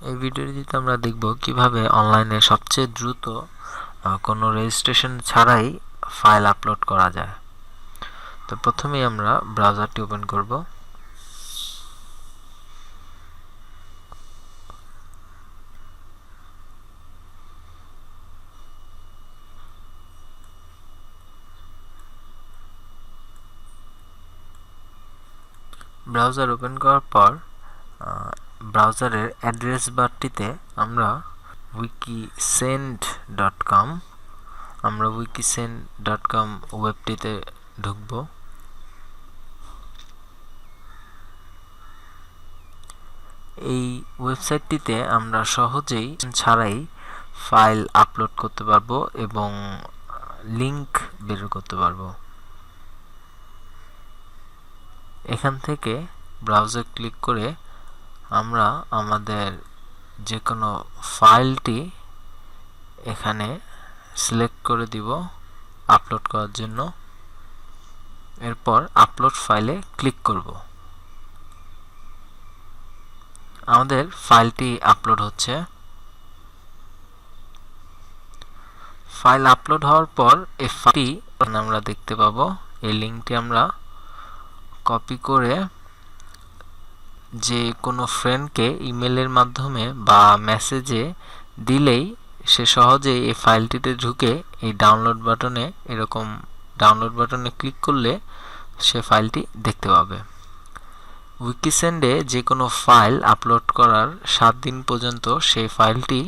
এই ভিডিওটিতে আমরা দেখব কিভাবে অনলাইনে সবচেয়ে দ্রুত কোনো রেজিস্ট্রেশন ছাড়াই ফাইল আপলোড করা যায়। তো প্রথমেই আমরা ব্রাউজারটি ওপেন করব। ব্রাউজার ওপেন করার পর ব্রাউজারের অ্যাড্রেস বারটিতে আমরা wikisend.com ওয়েবটিতে ঢুকব। এই ওয়েবসাইটটিতে আমরা সহজেই ছাড়াই ফাইল আপলোড করতে পারবো এবং লিংক বের করতে পারবো। এখান থেকে ব্রাউজার ক্লিক করে আমরা আমাদের যে কোনো ফাইলটি এখানে সিলেক্ট করে দিব আপলোড করার জন্য। এরপর আপলোড ফাইলে ক্লিক করব। আমাদের ফাইলটি আপলোড হচ্ছে। ফাইল আপলোড হওয়ার পর এই ফাইলটি আমরা দেখতে পাবো। এই লিংকটি আমরা কপি করে যে কোনো ফ্রেন্ডকে ইমেলের মাধ্যমে বা মেসেজে দিলেই সে সহজেই এই ফাইলটিতে ঢুকে এই ডাউনলোড বাটনে ডাউনলোড বাটনে ক্লিক করলে সে ফাইলটি দেখতে পাবে। উইকিসেন্ডে যে কোনো ফাইল আপলোড করার 7 দিন পর্যন্ত সেই ফাইলটি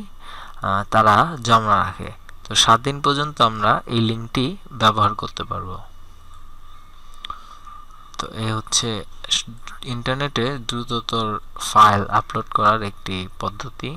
তারা জমা রাখে। তো 7 দিন পর্যন্ত আমরা এই লিংকটি ব্যবহার করতে পারবো। তো এই হচ্ছে ইন্টারনেটে দ্রুততর ফাইল আপলোড করার একটি পদ্ধতি।